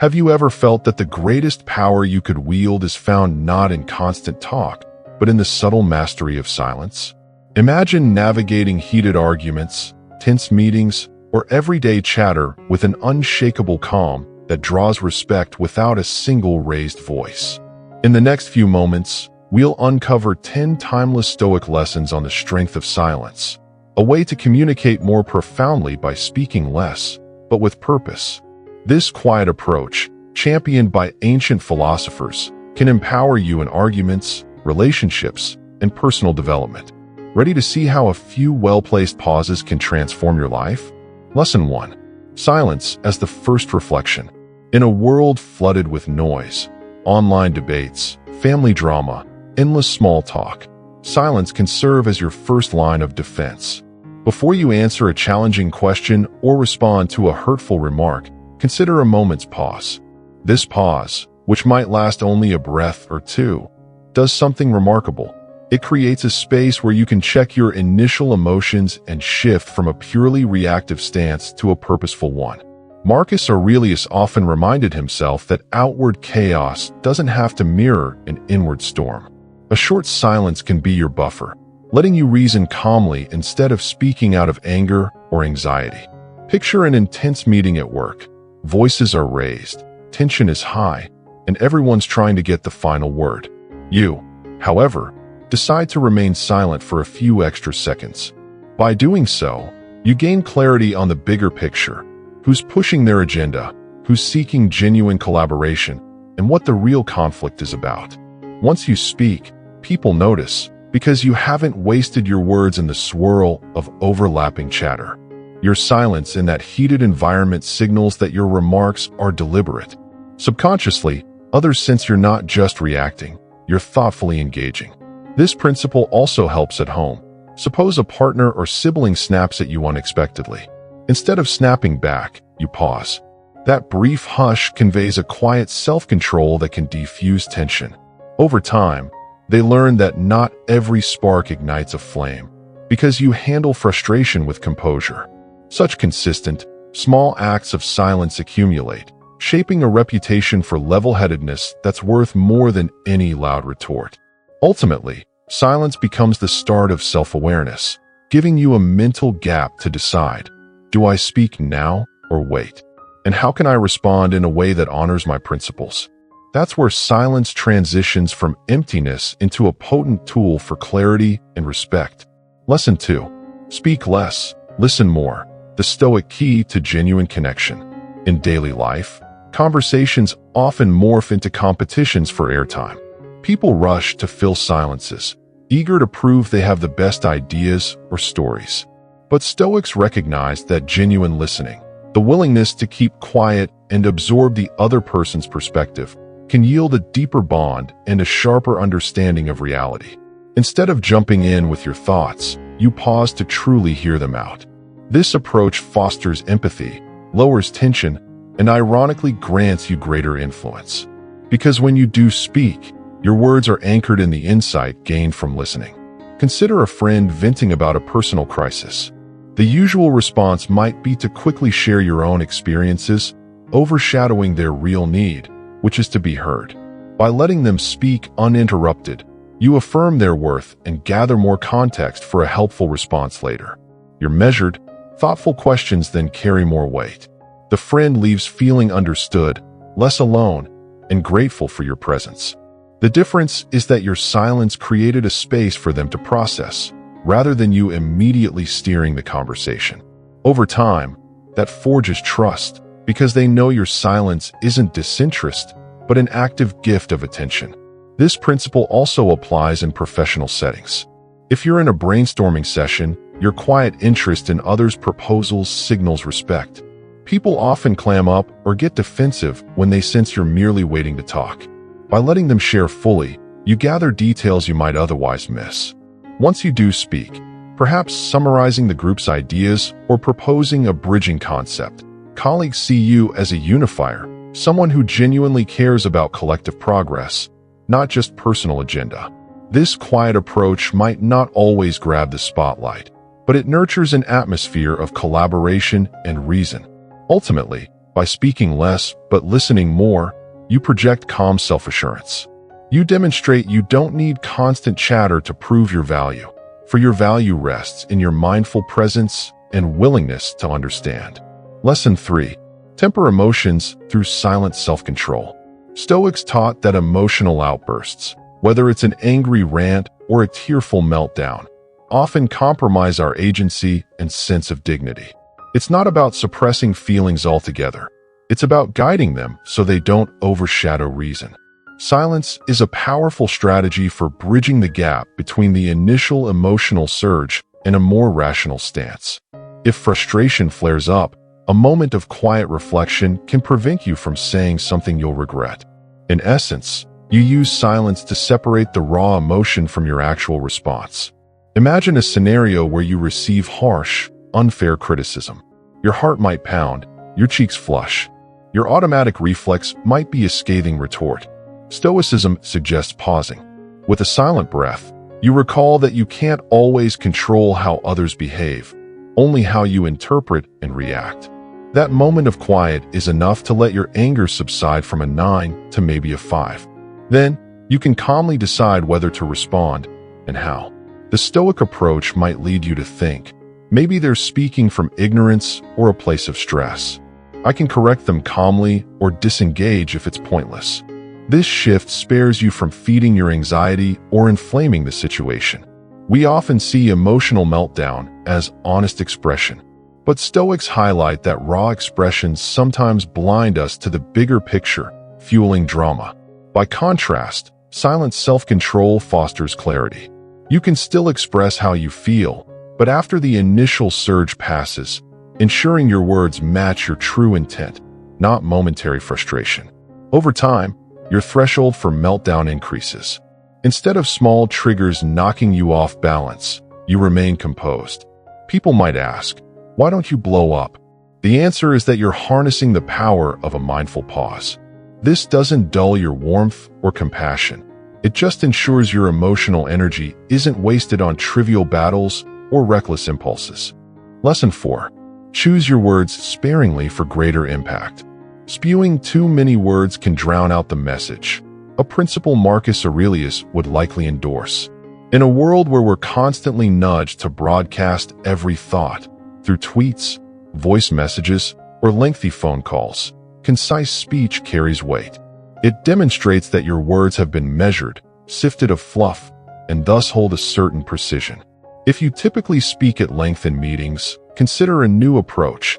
Have you ever felt that the greatest power you could wield is found not in constant talk, but in the subtle mastery of silence? Imagine navigating heated arguments, tense meetings, or everyday chatter with an unshakable calm that draws respect without a single raised voice. In the next few moments, we'll uncover 10 timeless Stoic lessons on the strength of silence, a way to communicate more profoundly by speaking less, but with purpose. This quiet approach, championed by ancient philosophers, can empower you in arguments, relationships, and personal development. Ready to see how a few well-placed pauses can transform your life? Lesson 1. Silence as the first reflection. In a world flooded with noise, online debates, family drama, endless small talk, silence can serve as your first line of defense. Before you answer a challenging question or respond to a hurtful remark, consider a moment's pause. This pause, which might last only a breath or two, does something remarkable. It creates a space where you can check your initial emotions and shift from a purely reactive stance to a purposeful one. Marcus Aurelius often reminded himself that outward chaos doesn't have to mirror an inward storm. A short silence can be your buffer, letting you reason calmly instead of speaking out of anger or anxiety. Picture an intense meeting at work. Voices are raised, tension is high, and everyone's trying to get the final word. You, however, decide to remain silent for a few extra seconds. By doing so, you gain clarity on the bigger picture: who's pushing their agenda, who's seeking genuine collaboration, and what the real conflict is about. Once you speak, people notice, because you haven't wasted your words in the swirl of overlapping chatter. Your silence in that heated environment signals that your remarks are deliberate. Subconsciously, others sense you're not just reacting, you're thoughtfully engaging. This principle also helps at home. Suppose a partner or sibling snaps at you unexpectedly. Instead of snapping back, you pause. That brief hush conveys a quiet self-control that can defuse tension. Over time, they learn that not every spark ignites a flame, because you handle frustration with composure. Such consistent, small acts of silence accumulate, shaping a reputation for level-headedness that's worth more than any loud retort. Ultimately, silence becomes the start of self-awareness, giving you a mental gap to decide: do I speak now or wait? And how can I respond in a way that honors my principles? That's where silence transitions from emptiness into a potent tool for clarity and respect. Lesson 2. Speak less, listen more. The Stoic key to genuine connection. In daily life, conversations often morph into competitions for airtime. People rush to fill silences, eager to prove they have the best ideas or stories. But Stoics recognize that genuine listening, the willingness to keep quiet and absorb the other person's perspective, can yield a deeper bond and a sharper understanding of reality. Instead of jumping in with your thoughts, you pause to truly hear them out. This approach fosters empathy, lowers tension, and ironically grants you greater influence. Because when you do speak, your words are anchored in the insight gained from listening. Consider a friend venting about a personal crisis. The usual response might be to quickly share your own experiences, overshadowing their real need, which is to be heard. By letting them speak uninterrupted, you affirm their worth and gather more context for a helpful response later. Your measured, thoughtful questions then carry more weight. The friend leaves feeling understood, less alone, and grateful for your presence. The difference is that your silence created a space for them to process, rather than you immediately steering the conversation. Over time, that forges trust, because they know your silence isn't disinterest, but an active gift of attention. This principle also applies in professional settings. If you're in a brainstorming session, your quiet interest in others' proposals signals respect. People often clam up or get defensive when they sense you're merely waiting to talk. By letting them share fully, you gather details you might otherwise miss. Once you do speak, perhaps summarizing the group's ideas or proposing a bridging concept, colleagues see you as a unifier, someone who genuinely cares about collective progress, not just personal agenda. This quiet approach might not always grab the spotlight, but it nurtures an atmosphere of collaboration and reason. Ultimately, By speaking less but listening more, you project calm self-assurance. You demonstrate you don't need constant chatter to prove your value, for your value rests in your mindful presence and willingness to understand. Lesson 3. Temper emotions through silent self-control. Stoics taught that emotional outbursts, whether it's an angry rant or a tearful meltdown, often compromise our agency and sense of dignity. It's not about suppressing feelings altogether. It's about guiding them so they don't overshadow reason. Silence is a powerful strategy for bridging the gap between the initial emotional surge and a more rational stance. If frustration flares up, a moment of quiet reflection can prevent you from saying something you'll regret. In essence, you use silence to separate the raw emotion from your actual response. Imagine a scenario where you receive harsh, unfair criticism. Your heart might pound, your cheeks flush. Your automatic reflex might be a scathing retort. Stoicism suggests pausing. With a silent breath, you recall that you can't always control how others behave, only how you interpret and react. That moment of quiet is enough to let your anger subside from a 9 to maybe a 5. Then, you can calmly decide whether to respond and how. The Stoic approach might lead you to think, maybe they're speaking from ignorance or a place of stress. I can correct them calmly or disengage if it's pointless. This shift spares you from feeding your anxiety or inflaming the situation. We often see emotional meltdown as honest expression, but Stoics highlight that raw expressions sometimes blind us to the bigger picture, fueling drama. By contrast, silent self-control fosters clarity. You can still express how you feel, but after the initial surge passes, ensuring your words match your true intent, not momentary frustration. Over time, your threshold for meltdown increases. Instead of small triggers knocking you off balance, you remain composed. People might ask, why don't you blow up? The answer is that you're harnessing the power of a mindful pause. This doesn't dull your warmth or compassion. It just ensures your emotional energy isn't wasted on trivial battles or reckless impulses. Lesson 4. Choose your words sparingly for greater impact. Spewing too many words can drown out the message, a principle Marcus Aurelius would likely endorse. In a world where we're constantly nudged to broadcast every thought, through tweets, voice messages, or lengthy phone calls, concise speech carries weight. It demonstrates that your words have been measured, sifted of fluff, and thus hold a certain precision. If you typically speak at length in meetings, consider a new approach,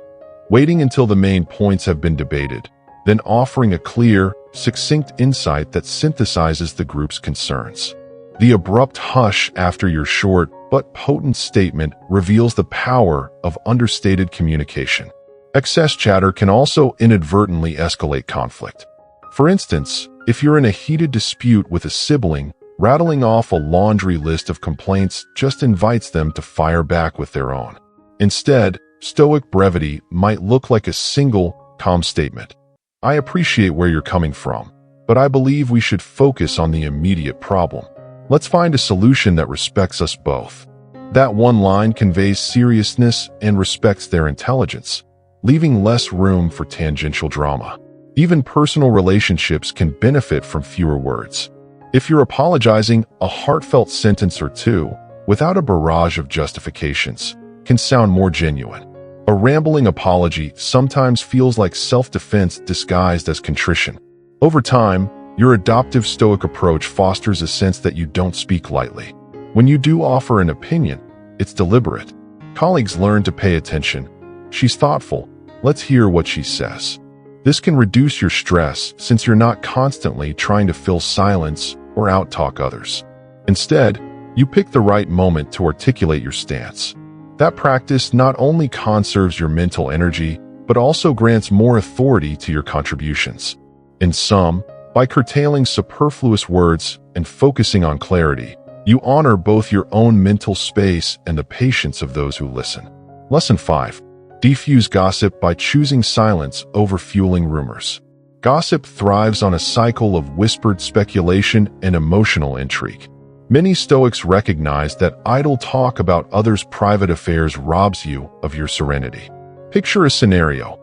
waiting until the main points have been debated, then offering a clear, succinct insight that synthesizes the group's concerns. The abrupt hush after your short but potent statement reveals the power of understated communication. Excess chatter can also inadvertently escalate conflict. For instance, if you're in a heated dispute with a sibling, rattling off a laundry list of complaints just invites them to fire back with their own. Instead, Stoic brevity might look like a single, calm statement. I appreciate where you're coming from, but I believe we should focus on the immediate problem. Let's find a solution that respects us both. That one line conveys seriousness and respects their intelligence, leaving less room for tangential drama. Even personal relationships can benefit from fewer words. If you're apologizing, a heartfelt sentence or two, without a barrage of justifications, can sound more genuine. A rambling apology sometimes feels like self-defense disguised as contrition. Over time, your adoptive Stoic approach fosters a sense that you don't speak lightly. When you do offer an opinion, it's deliberate. Colleagues learn to pay attention. She's thoughtful. Let's hear what she says. This can reduce your stress since you're not constantly trying to fill silence or out-talk others. Instead, you pick the right moment to articulate your stance. That practice not only conserves your mental energy, but also grants more authority to your contributions. In sum, by curtailing superfluous words and focusing on clarity, you honor both your own mental space and the patience of those who listen. Lesson 5. Defuse gossip by choosing silence over fueling rumors. Gossip thrives on a cycle of whispered speculation and emotional intrigue. Many Stoics recognize that idle talk about others' private affairs robs you of your serenity. Picture a scenario.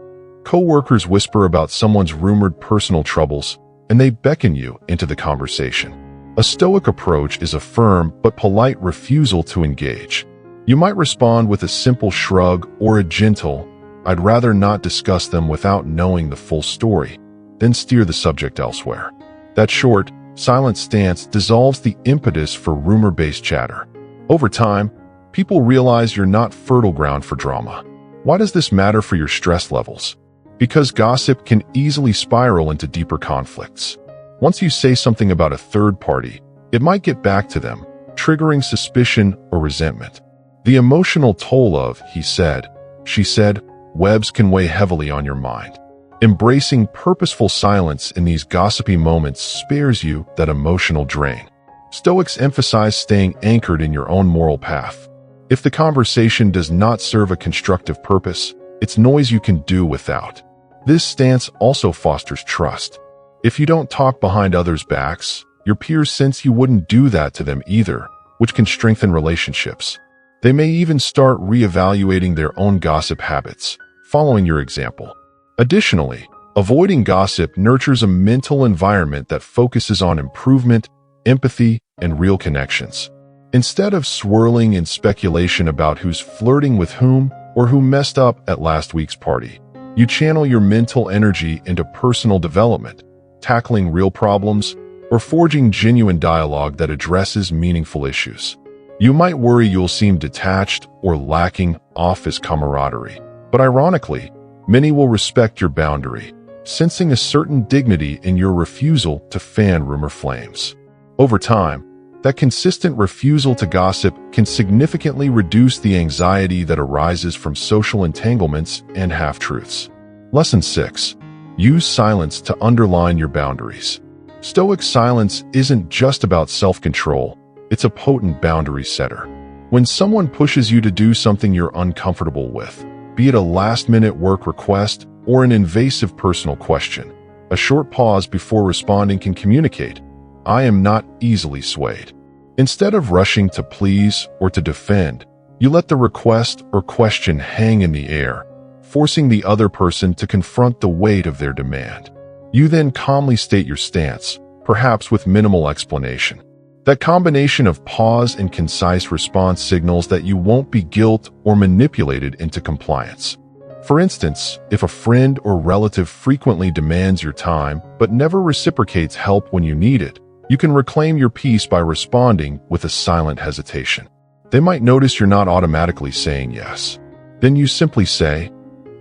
Coworkers whisper about someone's rumored personal troubles, and they beckon you into the conversation. A Stoic approach is a firm but polite refusal to engage. You might respond with a simple shrug or a gentle, "I'd rather not discuss them without knowing the full story," then steer the subject elsewhere. That short, silent stance dissolves the impetus for rumor-based chatter. Over time, people realize you're not fertile ground for drama. Why does this matter for your stress levels? Because gossip can easily spiral into deeper conflicts. Once you say something about a third party, it might get back to them, triggering suspicion or resentment. The emotional toll of "he said, she said" webs can weigh heavily on your mind. Embracing purposeful silence in these gossipy moments spares you that emotional drain. Stoics emphasize staying anchored in your own moral path. If the conversation does not serve a constructive purpose, it's noise you can do without. This stance also fosters trust. If you don't talk behind others' backs, your peers sense you wouldn't do that to them either, which can strengthen relationships. They may even start reevaluating their own gossip habits, following your example. Additionally, avoiding gossip nurtures a mental environment that focuses on improvement, empathy, and real connections. Instead of swirling in speculation about who's flirting with whom or who messed up at last week's party, you channel your mental energy into personal development, tackling real problems, or forging genuine dialogue that addresses meaningful issues. You might worry you'll seem detached or lacking office camaraderie, but ironically, many will respect your boundary, sensing a certain dignity in your refusal to fan rumor flames. Over time, that consistent refusal to gossip can significantly reduce the anxiety that arises from social entanglements and half-truths. Lesson 6. Use silence to underline your boundaries. Stoic silence isn't just about self-control, it's a potent boundary setter. When someone pushes you to do something you're uncomfortable with, be it a last-minute work request or an invasive personal question, a short pause before responding can communicate, "I am not easily swayed." Instead of rushing to please or to defend, you let the request or question hang in the air, forcing the other person to confront the weight of their demand. You then calmly state your stance, perhaps with minimal explanation. That combination of pause and concise response signals that you won't be guilt or manipulated into compliance. For instance, if a friend or relative frequently demands your time but never reciprocates help when you need it, you can reclaim your peace by responding with a silent hesitation. They might notice you're not automatically saying yes. Then you simply say,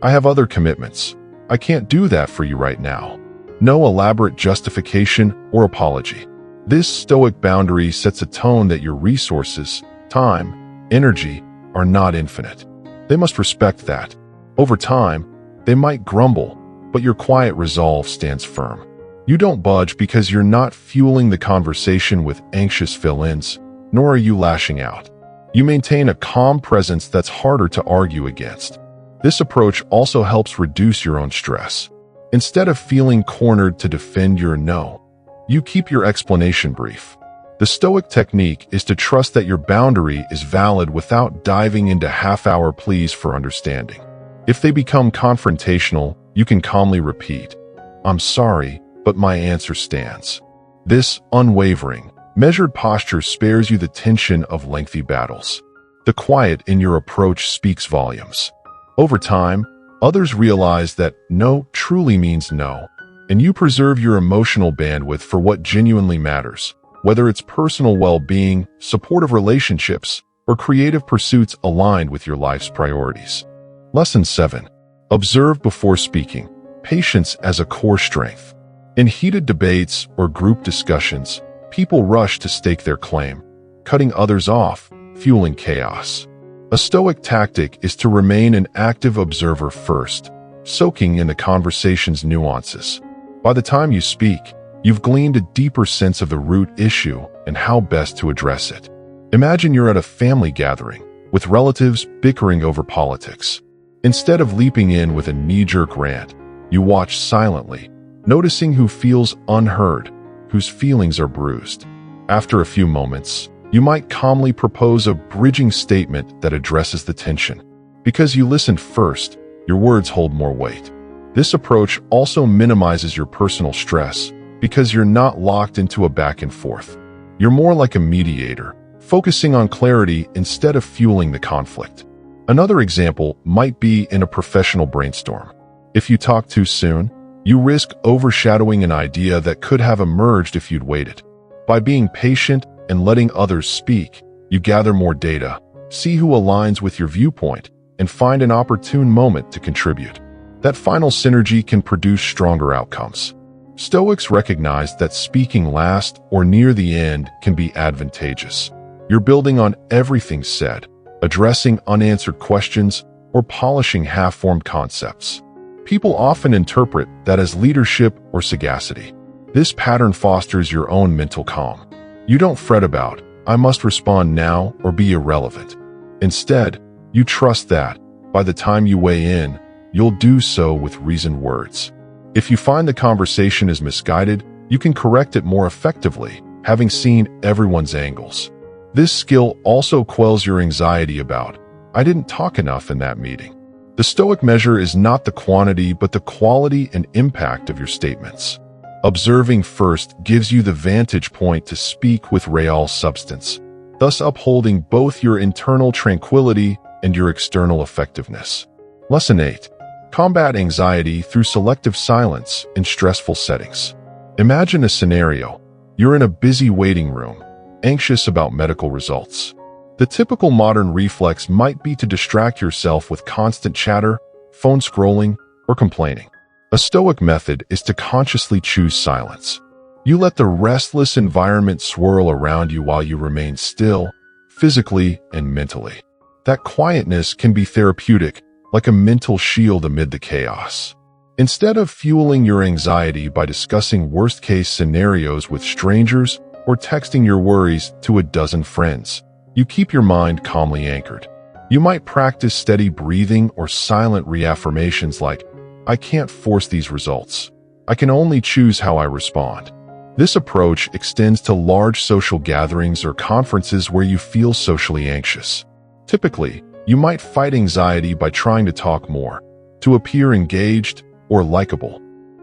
"I have other commitments. I can't do that for you right now." No elaborate justification or apology. This Stoic boundary sets a tone that your resources, time, energy, are not infinite. They must respect that. Over time, they might grumble, but your quiet resolve stands firm. You don't budge because you're not fueling the conversation with anxious fill-ins, nor are you lashing out. You maintain a calm presence that's harder to argue against. This approach also helps reduce your own stress. Instead of feeling cornered to defend your no, you keep your explanation brief. The Stoic technique is to trust that your boundary is valid without diving into half-hour pleas for understanding. If they become confrontational, you can calmly repeat, "I'm sorry, but my answer stands." This unwavering, measured posture spares you the tension of lengthy battles. The quiet in your approach speaks volumes. Over time, others realize that no truly means no, and you preserve your emotional bandwidth for what genuinely matters, whether it's personal well-being, supportive relationships, or creative pursuits aligned with your life's priorities. Lesson 7. Observe before speaking. Patience as a core strength. In heated debates or group discussions, people rush to stake their claim, cutting others off, fueling chaos. A Stoic tactic is to remain an active observer first, soaking in the conversation's nuances. By the time you speak, you've gleaned a deeper sense of the root issue and how best to address it. Imagine you're at a family gathering, with relatives bickering over politics. Instead of leaping in with a knee-jerk rant, you watch silently, noticing who feels unheard, whose feelings are bruised. After a few moments, you might calmly propose a bridging statement that addresses the tension. Because you listened first, your words hold more weight. This approach also minimizes your personal stress because you're not locked into a back and forth. You're more like a mediator, focusing on clarity instead of fueling the conflict. Another example might be in a professional brainstorm. If you talk too soon, you risk overshadowing an idea that could have emerged if you'd waited. By being patient and letting others speak, you gather more data, see who aligns with your viewpoint, and find an opportune moment to contribute. That final synergy can produce stronger outcomes. Stoics recognize that speaking last or near the end can be advantageous. You're building on everything said, addressing unanswered questions, or polishing half-formed concepts. People often interpret that as leadership or sagacity. This pattern fosters your own mental calm. You don't fret about, "I must respond now or be irrelevant." Instead, you trust that, by the time you weigh in, you'll do so with reasoned words. If you find the conversation is misguided, you can correct it more effectively, having seen everyone's angles. This skill also quells your anxiety about, "I didn't talk enough in that meeting." The Stoic measure is not the quantity but the quality and impact of your statements. Observing first gives you the vantage point to speak with real substance, thus upholding both your internal tranquility and your external effectiveness. Lesson 8. Combat anxiety through selective silence in stressful settings. Imagine a scenario. You're in a busy waiting room, anxious about medical results. The typical modern reflex might be to distract yourself with constant chatter, phone scrolling, or complaining. A Stoic method is to consciously choose silence. You let the restless environment swirl around you while you remain still, physically and mentally. That quietness can be therapeutic, like a mental shield amid the chaos. Instead of fueling your anxiety by discussing worst-case scenarios with strangers or texting your worries to a dozen friends, you keep your mind calmly anchored. You might practice steady breathing or silent reaffirmations like, "I can't force these results. I can only choose how I respond." This approach extends to large social gatherings or conferences where you feel socially anxious. Typically, you might fight anxiety by trying to talk more, to appear engaged or likable.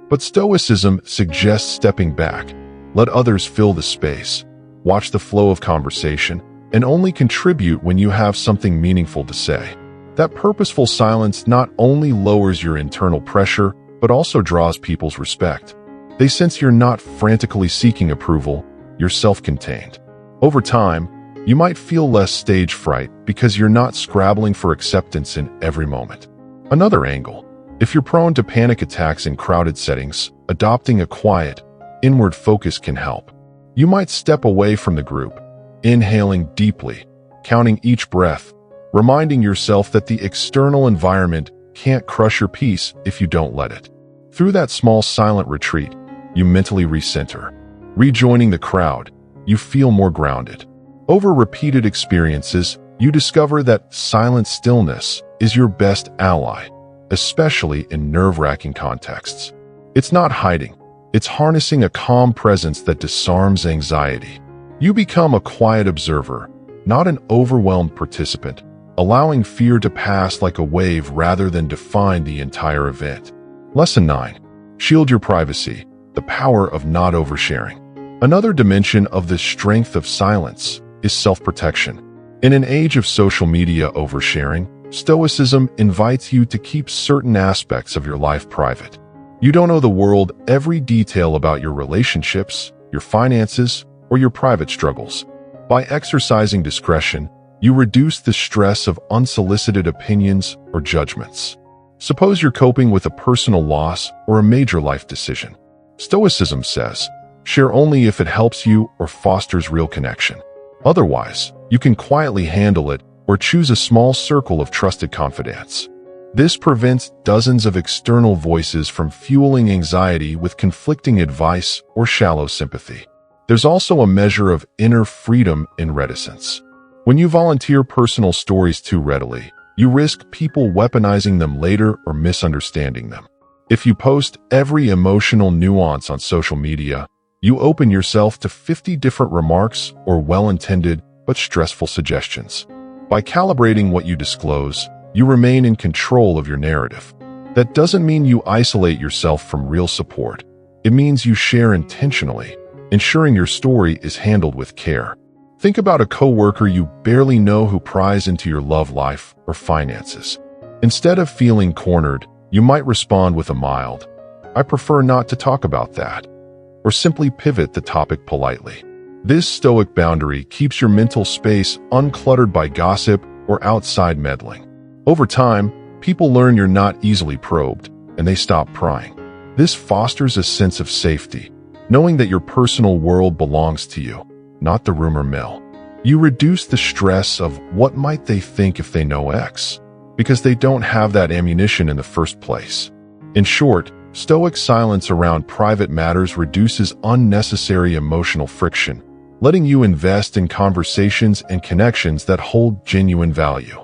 But Stoicism suggests stepping back, let others fill the space, watch the flow of conversation, and only contribute when you have something meaningful to say. That purposeful silence not only lowers your internal pressure, but also draws people's respect. They sense you're not frantically seeking approval, you're self-contained. Over time, you might feel less stage fright because you're not scrabbling for acceptance in every moment. Another angle. If you're prone to panic attacks in crowded settings, adopting a quiet, inward focus can help. You might step away from the group, inhaling deeply, counting each breath, reminding yourself that the external environment can't crush your peace if you don't let it. Through that small silent retreat, you mentally recenter. Rejoining the crowd, you feel more grounded. Over repeated experiences, you discover that silent stillness is your best ally, especially in nerve-wracking contexts. It's not hiding, it's harnessing a calm presence that disarms anxiety. You become a quiet observer, not an overwhelmed participant, allowing fear to pass like a wave rather than define the entire event. Lesson 9. Shield your privacy, the power of not oversharing. Another dimension of the strength of silence is self-protection. In an age of social media oversharing, Stoicism invites you to keep certain aspects of your life private. You don't owe the world every detail about your relationships, your finances, or your private struggles. By exercising discretion, you reduce the stress of unsolicited opinions or judgments. Suppose you're coping with a personal loss or a major life decision. Stoicism says, share only if it helps you or fosters real connection. Otherwise, you can quietly handle it or choose a small circle of trusted confidants. This prevents dozens of external voices from fueling anxiety with conflicting advice or shallow sympathy. There's also a measure of inner freedom in reticence. When you volunteer personal stories too readily, you risk people weaponizing them later or misunderstanding them. If you post every emotional nuance on social media, you open yourself to 50 different remarks or well-intended but stressful suggestions. By calibrating what you disclose, you remain in control of your narrative. That doesn't mean you isolate yourself from real support. It means you share intentionally, ensuring your story is handled with care. Think about a coworker you barely know who pries into your love life or finances. Instead of feeling cornered, you might respond with a mild, "I prefer not to talk about that," or simply pivot the topic politely. This stoic boundary keeps your mental space uncluttered by gossip or outside meddling. Over time, people learn you're not easily probed, and they stop prying. This fosters a sense of safety, knowing that your personal world belongs to you, not the rumor mill. You reduce the stress of what might they think if they know X, because they don't have that ammunition in the first place. In short, Stoic silence around private matters reduces unnecessary emotional friction, letting you invest in conversations and connections that hold genuine value.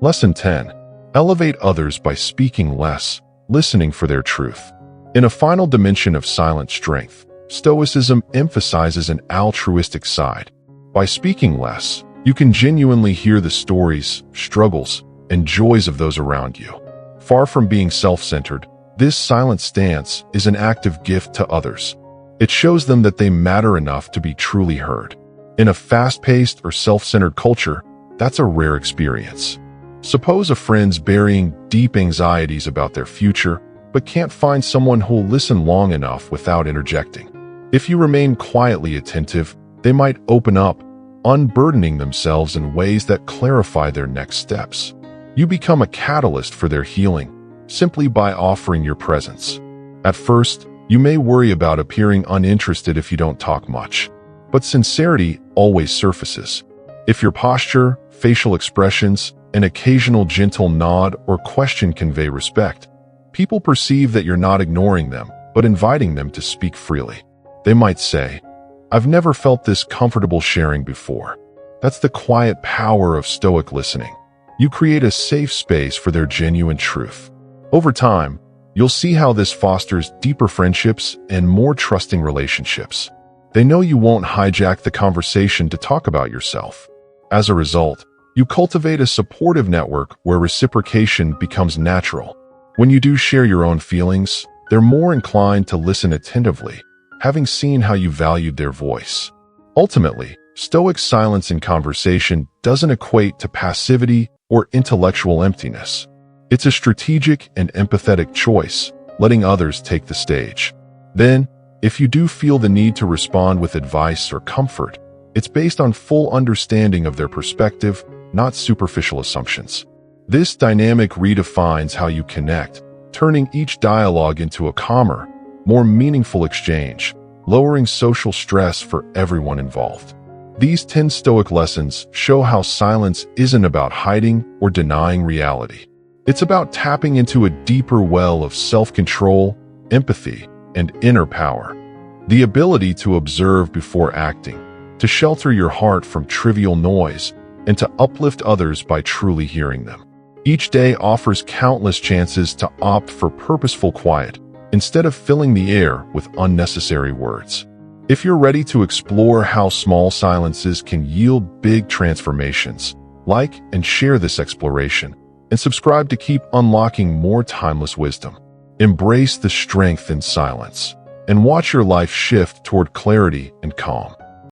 Lesson 10. Elevate others by speaking less, listening for their truth. In a final dimension of silent strength, Stoicism emphasizes an altruistic side. By speaking less, you can genuinely hear the stories, struggles, and joys of those around you. Far from being self-centered, this silent stance is an active gift to others. It shows them that they matter enough to be truly heard. In a fast-paced or self-centered culture, that's a rare experience. Suppose a friend's burying deep anxieties about their future, but can't find someone who'll listen long enough without interjecting. If you remain quietly attentive, they might open up, unburdening themselves in ways that clarify their next steps. You become a catalyst for their healing, simply by offering your presence. At first, you may worry about appearing uninterested if you don't talk much, but sincerity always surfaces. If your posture, facial expressions, an occasional gentle nod or question convey respect, people perceive that you're not ignoring them, but inviting them to speak freely. They might say, "I've never felt this comfortable sharing before." That's the quiet power of Stoic listening. You create a safe space for their genuine truth. Over time, you'll see how this fosters deeper friendships and more trusting relationships. They know you won't hijack the conversation to talk about yourself. As a result, you cultivate a supportive network where reciprocation becomes natural. When you do share your own feelings, they're more inclined to listen attentively, having seen how you valued their voice. Ultimately, Stoic silence in conversation doesn't equate to passivity or intellectual emptiness. It's a strategic and empathetic choice, letting others take the stage. Then, if you do feel the need to respond with advice or comfort, it's based on full understanding of their perspective, not superficial assumptions. This dynamic redefines how you connect, turning each dialogue into a calmer, more meaningful exchange, lowering social stress for everyone involved. These 10 Stoic lessons show how silence isn't about hiding or denying reality. It's about tapping into a deeper well of self-control, empathy, and inner power. The ability to observe before acting, to shelter your heart from trivial noise, and to uplift others by truly hearing them. Each day offers countless chances to opt for purposeful quiet, instead of filling the air with unnecessary words. If you're ready to explore how small silences can yield big transformations, like and share this exploration, and subscribe to keep unlocking more timeless wisdom. Embrace the strength in silence, and watch your life shift toward clarity and calm.